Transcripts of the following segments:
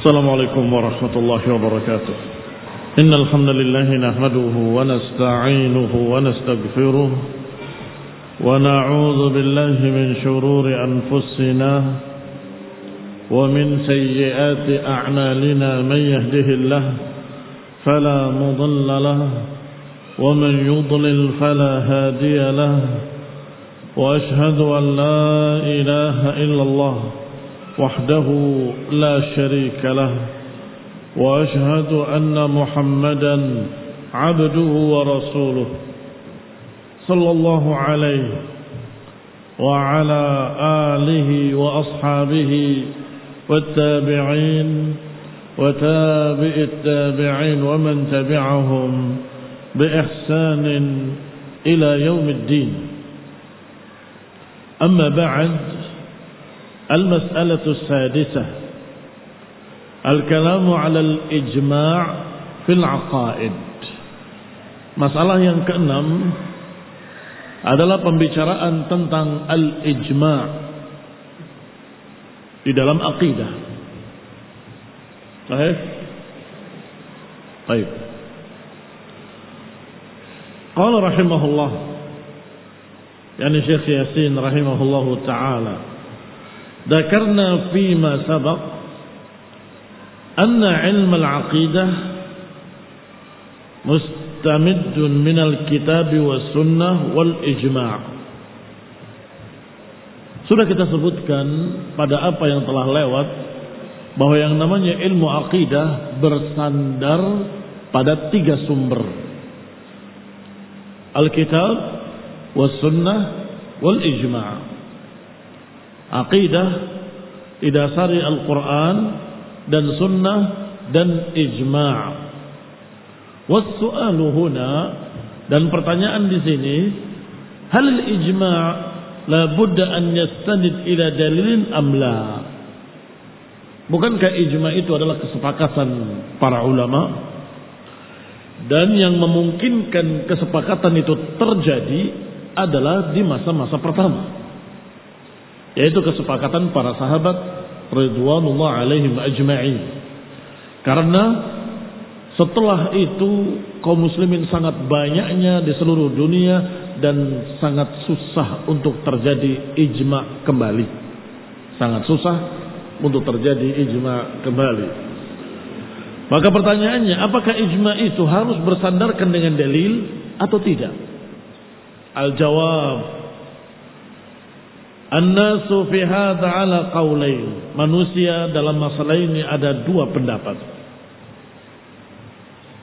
السلام عليكم ورحمة الله وبركاته. إن الحمد لله نحمده ونستعينه ونستغفره ونعوذ بالله من شرور أنفسنا ومن سيئات أعمالنا. من يهده الله فلا مضل له ومن يضلل فلا هادي له. وأشهد أن لا إله إلا الله وحده لا شريك له. وأشهد أن محمدا عبده ورسوله صلى الله عليه وعلى آله وأصحابه والتابعين وتابع التابعين ومن تبعهم بإحسان إلى يوم الدين. أما بعد، المسألة السادسة الكلام على الإجماع في العقائد. Masalah yang keenam adalah pembicaraan tentang al-ijma' di dalam akidah. Sahih? Baik. Qala rahimahullah, yani Syekh Yasin rahimahullahu ta'ala, ذكرنا فيما سبق أن علم العقيدة مستمد من الكتاب والسنة والإجماع. Sudah kita sebutkan pada apa yang telah lewat bahwa yang namanya ilmu akidah bersandar pada tiga sumber: Alkitab, was-sunnah, wal-ijma'. Aqidah didasari Al-Quran dan Sunnah dan Ijma'. Was-su'alu huna, dan pertanyaan di sini, hal al-ijma' la budda an yastanid ila dalilin am la? Bukankah ijma' itu adalah kesepakatan para ulama, dan yang memungkinkan kesepakatan itu terjadi adalah di masa-masa pertama, yaitu kesepakatan para sahabat ridwanullah alaihim ajma'in. Karena setelah itu kaum muslimin sangat banyaknya di seluruh dunia dan sangat susah untuk terjadi ijma' kembali. Sangat susah untuk terjadi ijma' kembali. Maka pertanyaannya, apakah ijma' itu harus bersandarkan dengan dalil atau tidak? Al-jawab, An-nasu fi hadza ala qaulain. Manusia dalam masalah ini ada dua pendapat.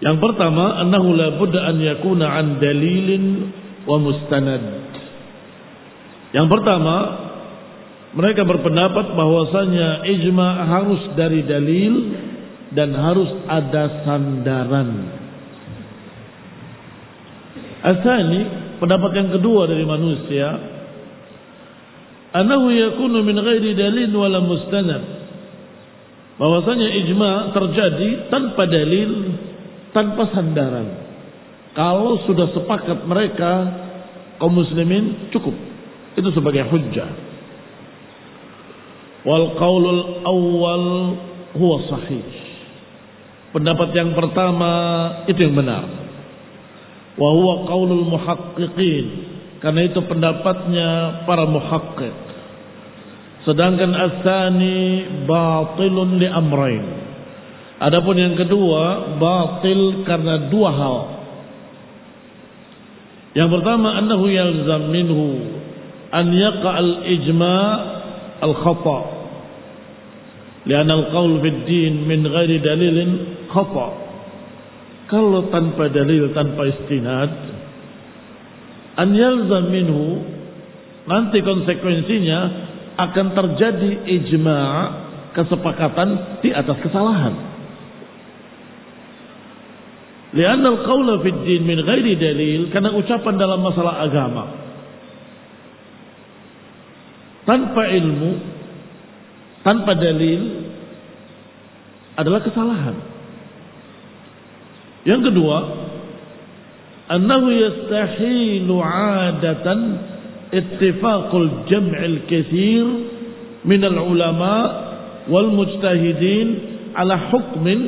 Yang pertama, annahu la budda an yakuna an dalilin wa mustanad. Yang pertama, mereka berpendapat bahwasanya ijma' harus dari dalil dan harus ada sandaran. Asani, pendapat yang kedua dari manusia, annahu yakunu min ghairi dalil wala mustanad. Bahwasanya ijma' terjadi tanpa dalil, tanpa sandaran. Kalau sudah sepakat mereka kaum muslimin, cukup itu sebagai hujjah. Wal qaulul awwal huwa sahih. Pendapat yang pertama itu yang benar. Wa huwa qaulul muhaqqiqin, karena itu pendapatnya para muhaqqiq. Sedangkan as-tsani batilun li amrayn. Adapun yang kedua batil karena dua hal. Yang pertama, annahu yalzam minhu an yaqa al-ijma' al-khata'. Lianna al-qaul fi ad-din min ghairi dalilin khata'. Kalau tanpa dalil, tanpa istinad, an yalzam minhu, nanti konsekuensinya akan terjadi ijma', kesepakatan di atas kesalahan. Lianna al-qawla fid din min ghairi dalil, karena ucapan dalam masalah agama tanpa ilmu, tanpa dalil adalah kesalahan. Yang kedua, annahu yastahilu 'adatan ittifaqul jam'il katsir min al-ulama wal mujtahidin ala hukmin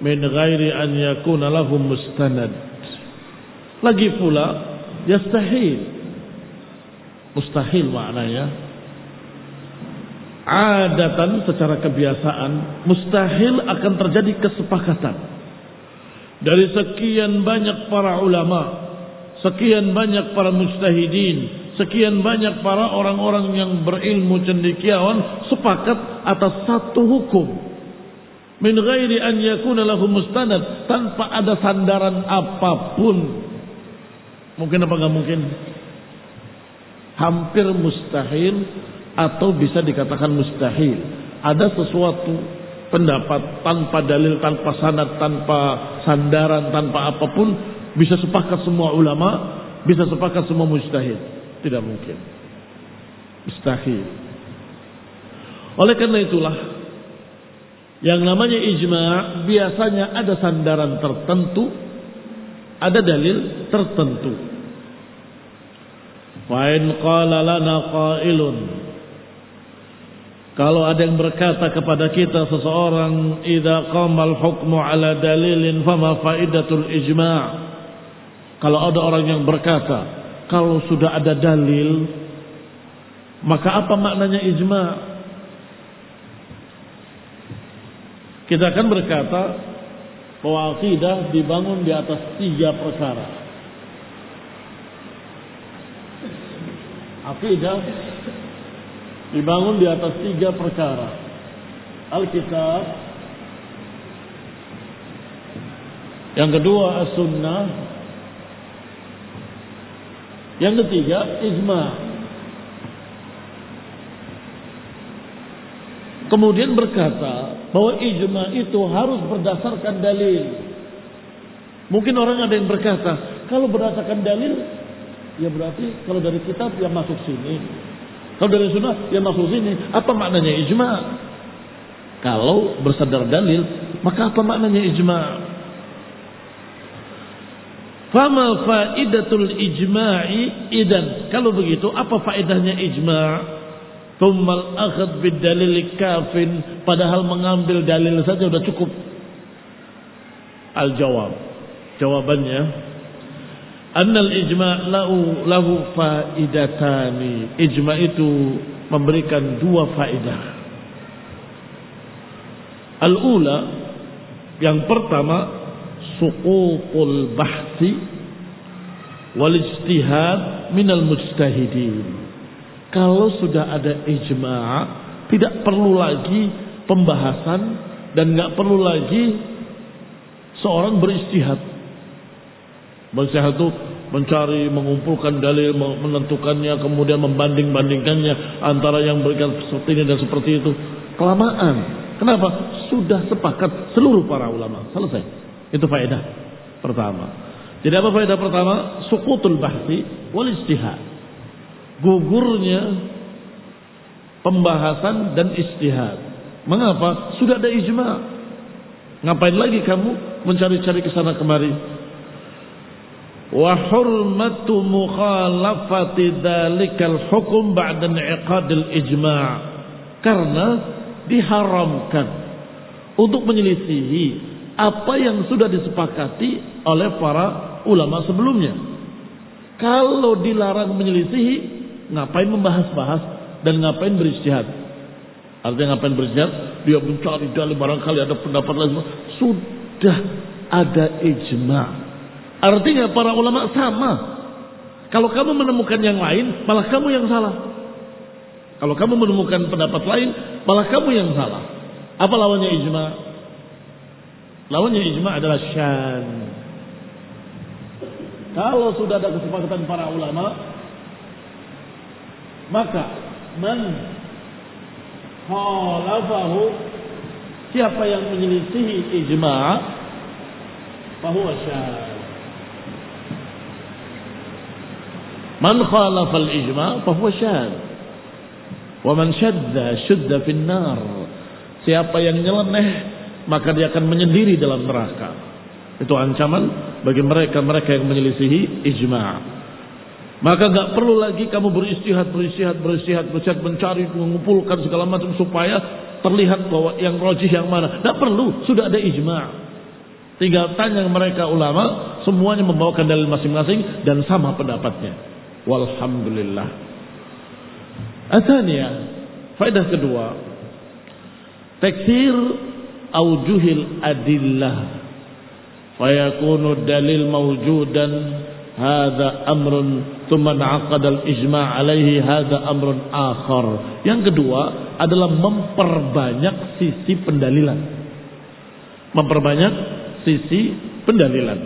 min ghairi an yakuna lahum mustanad. Lagi pula yastahil, mustahil maknanya, adatan secara kebiasaan mustahil akan terjadi kesepakatan dari sekian banyak para ulama, sekian banyak para mujtahidin, sekian banyak para orang-orang yang berilmu cendekiawan sepakat atas satu hukum min ghairi an yakuna lahum mustanad, tanpa ada sandaran apapun. Mungkin apa enggak mungkin? Hampir mustahil atau bisa dikatakan mustahil. Ada sesuatu pendapat tanpa dalil, tanpa sanad, tanpa sandaran, tanpa apapun bisa sepakat semua ulama, bisa sepakat semua mujtahid. Tidak mungkin. Mustahil. Oleh karena itulah yang namanya ijma' biasanya ada sandaran tertentu, ada dalil tertentu. Wa in qala lana qailun, kalau ada yang berkata kepada kita seseorang, idza qamal hukmu ala dalilin fama faidatul ijma'. Kalau ada orang yang berkata, kalau sudah ada dalil, maka apa maknanya ijma'? Kita akan berkata bahwa akidah dibangun di atas 3 perkara. Akidah dibangun di atas 3 perkara. Alkitab, yang kedua as-sunnah, yang ketiga ijma'. Kemudian berkata bahwa ijma' itu harus berdasarkan dalil. Mungkin orang ada yang berkata, kalau berdasarkan dalil, ya berarti kalau dari kitab ya masuk sini, kalau dari sunnah ya masuk sini. Apa maknanya ijma'? Kalau bersandar dalil, maka apa maknanya ijma'? Fama faidatul ijma'i idan. Kalau begitu, apa faedahnya ijma'? Tsummal akhad bid-dalil kafin, padahal mengambil dalil saja sudah cukup. Al-jawab, jawabannya, annal ijma' lahu faidatani. Ijma' itu memberikan 2 faedah. Al-ula, yang pertama, suqutul bahsi wal ijtihad minal mujtahidin. Kalau sudah ada ijma', tidak perlu lagi pembahasan dan nggak perlu lagi seorang beristihad. Beristihad itu mencari, mengumpulkan dalil, menentukannya, kemudian membanding-bandingkannya antara yang berikan seperti ini dan seperti itu. Kelamaan. Kenapa? Sudah sepakat seluruh para ulama. Selesai. Itu faedah pertama. Jadi apa faedah pertama? Suqutul bahsi wal ijtihad. Gugurnya pembahasan dan istihad. Mengapa? Sudah ada ijma'. Ngapain lagi kamu mencari-cari ke sana kemari? Wa hurmatu mukhalafati dzalikal hukum ba'da in'iqadil ijma'. Karena diharamkan untuk menyelisihi apa yang sudah disepakati oleh para ulama sebelumnya. Kalau dilarang menyelisihi, ngapain membahas-bahas dan ngapain beristihad? Artinya ngapain beristihad? Dia mencari dalil, barangkali ada pendapat lain. Sudah ada ijma'. Artinya para ulama sama. Kalau kamu menemukan yang lain, malah kamu yang salah. Kalau kamu menemukan pendapat lain, malah kamu yang salah. Apa lawannya ijma'? Lawannya ijma' adalah syadz. Kalau sudah ada kesepakatan para ulama, maka man khalafahu, siapa yang menyelisihi ijma', fahuwa syadz. Man khalafa al-ijma' fahuwa syadz. Wa man syadda syudda fin nar. Siapa yang nyeleneh, maka dia akan menyendiri dalam neraka. Itu ancaman bagi mereka yang menyelisihi ijma'. Maka enggak perlu lagi kamu beristihad, mencari, mengumpulkan segala macam supaya terlihat bahwa yang rajih yang mana. Tidak perlu, sudah ada ijma'. Tinggal tanya mereka ulama, semuanya membawakan dalil masing-masing dan sama pendapatnya. Walhamdulillah. Atsaniyah, faedah kedua, taksir aujuhil adillah fayakunu dalil mawjudan hadza amrun thumma na'aqada al-ijma' alaihi hadza amrun akhar. Yang kedua adalah memperbanyak sisi pendalilan. Memperbanyak sisi pendalilan.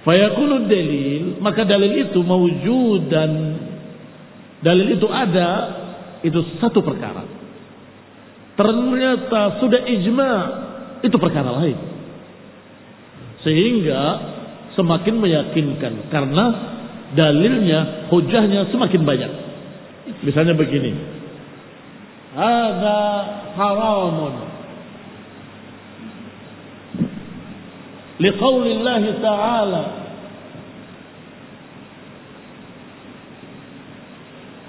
Fayakunu dalil, maka dalil itu mawjudan, dalil itu ada, itu satu perkara. Ternyata sudah ijma', itu perkara lain. Sehingga semakin meyakinkan karena dalilnya, hujahnya semakin banyak. Misalnya begini, hadza haramun liqaulillah ta'ala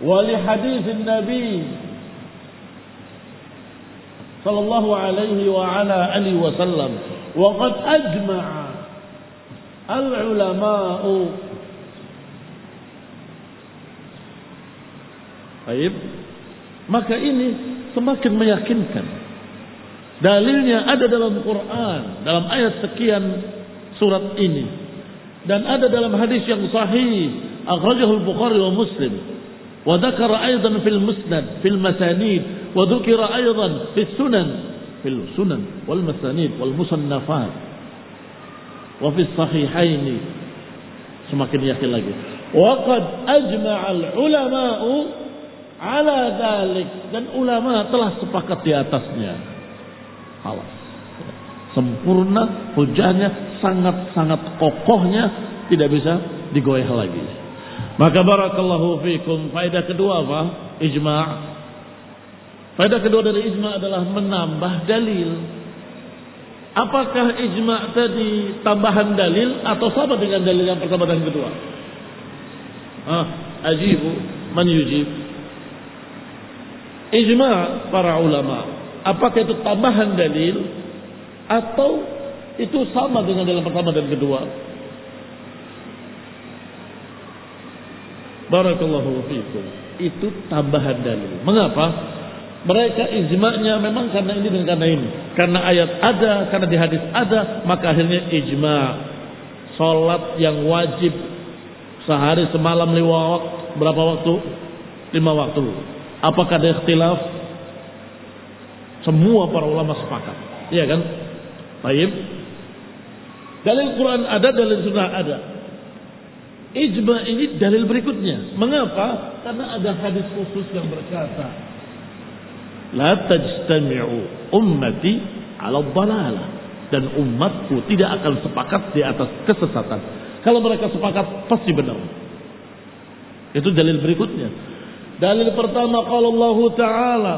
wa li haditsin nabi sallallahu alaihi wa ala alihi wa sallam wa qad ajma'a al-ulama'u. Baik, maka ini semakin meyakinkan. Dalilnya ada dalam Quran, dalam ayat sekian surat ini, dan ada dalam hadis yang sahih akhrajahu al-Bukhari wa Muslim, wa dzakara aidan fil musnad fil masanid, wa dzukira aidan fis sunan wal masanid wal musannafat wa fis sahihain. Semakin yakin lagi. Wa qad ajma'a al-ulama'u ala dzalik, dan ulama telah sepakat di atasnya. Alas. Sempurna, hujahnya sangat-sangat kokohnya, tidak bisa digoyah lagi. Maka barakallahu fikum, faedah kedua apa? Ijma'. Faedah kedua dari ijma' adalah menambah dalil. Apakah ijma' tadi tambahan dalil atau sama dengan dalil yang pertama dan kedua? Ajibu man yujib. Ijma' para ulama, apakah itu tambahan dalil atau itu sama dengan dalil pertama dan kedua? Barakallahu fikum. Itu tambahan dalil. Mengapa? Mereka ijma'nya memang karena ini dan karena ini. Karena ayat ada, karena di hadis ada, maka akhirnya ijma'. Salat yang wajib sehari semalam 5 waktu, berapa waktu? 5 waktu. Apakah ada ikhtilaf? Semua para ulama sepakat. Iya kan? Baik. Dalil Quran ada, dalil sunnah ada. Ijma' ini dalil berikutnya. Mengapa? Karena ada hadis khusus yang berkata, la tajtami'u ummati 'ala dhalalah, dan umatku tidak akan sepakat di atas kesesatan. Kalau mereka sepakat pasti benar. Itu dalil berikutnya. Dalil pertama qala Allah Ta'ala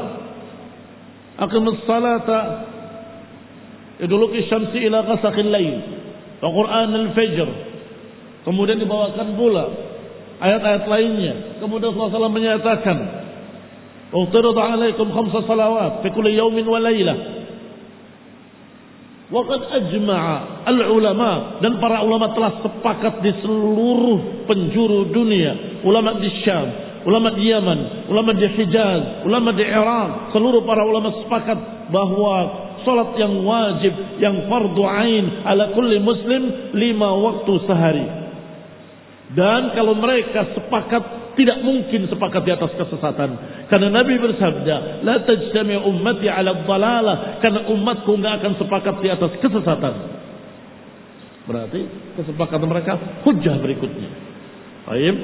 aqimus salata iduluki syamsi ila ghasaqil lail wa Qur'anal fajr. Kemudian dibawakan pula ayat-ayat lainnya. Kemudian Rasulullah SAW menyatakan, "Uqtirad 'alaikum 5 salawat fi kulli yawmin wa lailah." Wa qad ajma'a al-ulama, dan para ulama telah sepakat di seluruh penjuru dunia. Ulama di Syam, ulama di Yaman, ulama di Hijaz, ulama di Iraq, seluruh para ulama sepakat bahwa salat yang wajib, yang fardu ain ala kulli muslim 5 waktu sehari. Dan kalau mereka sepakat, tidak mungkin sepakat di atas kesesatan. Karena Nabi bersabda, la tajtami ummati ala dhalalah, karena umatku enggak akan sepakat di atas kesesatan. Berarti kesepakatan mereka hujjah berikutnya. Baik.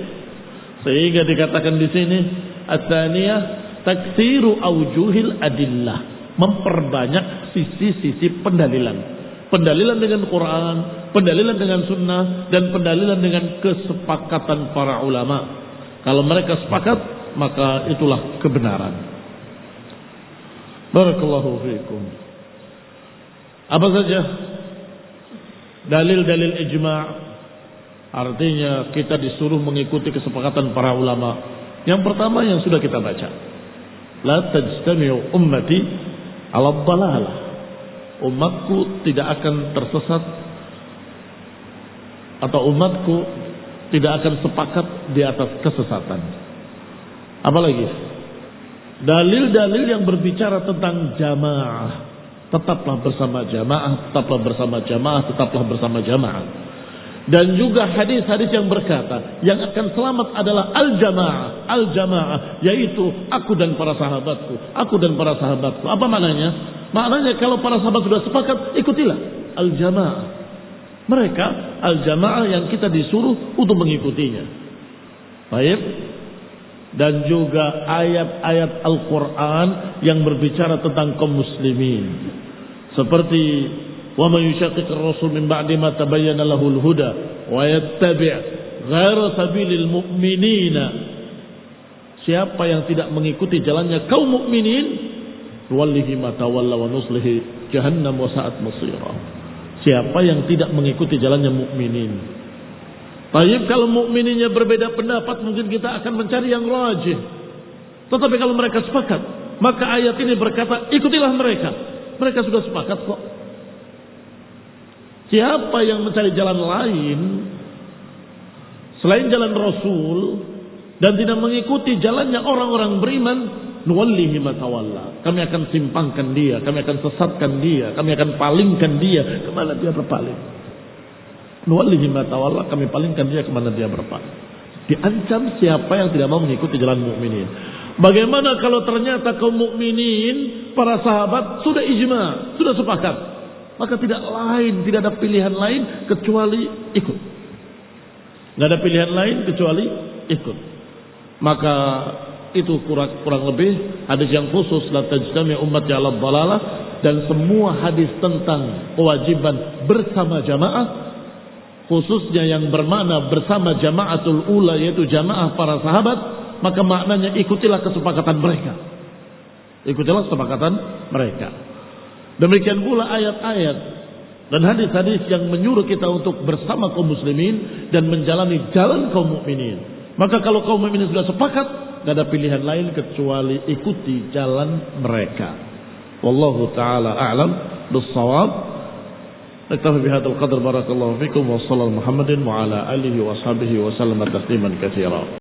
Sehingga dikatakan di sini at-tsaniyah taksiru aujuhil adillah, memperbanyak sisi-sisi pendalilan. Pendalilan dengan Quran, pendalilan dengan sunnah, dan pendalilan dengan kesepakatan para ulama. Kalau mereka sepakat, maka itulah kebenaran. Barakallahu fiikum. Apa saja dalil-dalil ijma'? Artinya kita disuruh mengikuti kesepakatan para ulama. Yang pertama yang sudah kita baca, La tajtami'u ummati 'ala dhalalah. Umatku tidak akan tersesat atau umatku tidak akan sepakat di atas kesesatan. Apalagi dalil-dalil yang berbicara tentang jamaah. Tetaplah bersama jamaah, tetaplah bersama jamaah, tetaplah bersama jamaah. Dan juga hadis-hadis yang berkata yang akan selamat adalah al-jamaah, al-jamaah, yaitu aku dan para sahabatku, aku dan para sahabatku. Apa maknanya? Maknanya kalau para sahabat sudah sepakat, ikutilah al-jamaah. Mereka al-jamaah yang kita disuruh untuk mengikutinya. Baik. Dan juga ayat-ayat Al-Quran yang berbicara tentang kaum muslimin. Seperti wa may yushaqiqir rasul min ba'di ma tabayyana lahul huda wa yattabi' ghaira sabilil mu'minina. Siapa yang tidak mengikuti jalannya kaum mukminin, nuwallihi ma tawalla wa nuslihi jahannam wa sa'at masira. Siapa yang tidak mengikuti jalannya mukminin. Baik, kalau mukmininnya berbeda pendapat, mungkin kita akan mencari yang rajih. Tetapi kalau mereka sepakat, maka ayat ini berkata, ikutilah mereka. Mereka sudah sepakat kok. Siapa yang mencari jalan lain selain jalan Rasul dan tidak mengikuti jalannya orang-orang beriman, nuwallihi ma tawalla. Kami akan simpangkan dia, kami akan sesatkan dia, kami akan palingkan dia kemana dia berpaling. Nuwallihi ma tawalla, kami palingkan dia kemana dia berpaling. Diancam siapa yang tidak mau mengikuti jalan mukminin. Bagaimana kalau ternyata kaum mukminin, para sahabat sudah ijma, sudah sepakat, maka tidak ada pilihan lain kecuali ikut. Tidak ada pilihan lain kecuali ikut. Maka itu kurang lebih hadis yang khusus la tajtami ummati 'ala dhalalah, dan semua hadis tentang kewajiban bersama jamaah, khususnya yang bermakna bersama jamaatul ula, yaitu jamaah para sahabat, maka maknanya ikutilah kesepakatan mereka. Ikutilah kesepakatan mereka. Demikian pula ayat-ayat dan hadis-hadis yang menyuruh kita untuk bersama kaum muslimin dan menjalani jalan kaum mukminin. Maka kalau kaum mukminin sudah sepakat, tidak ada pilihan lain kecuali ikuti jalan mereka. Wallahu ta'ala a'lam bis-shawab. نكتفي بهذا القدر. بارك الله فيكم وصلى محمد وعلى آله وصحبه وسلم تسليما كثيرا.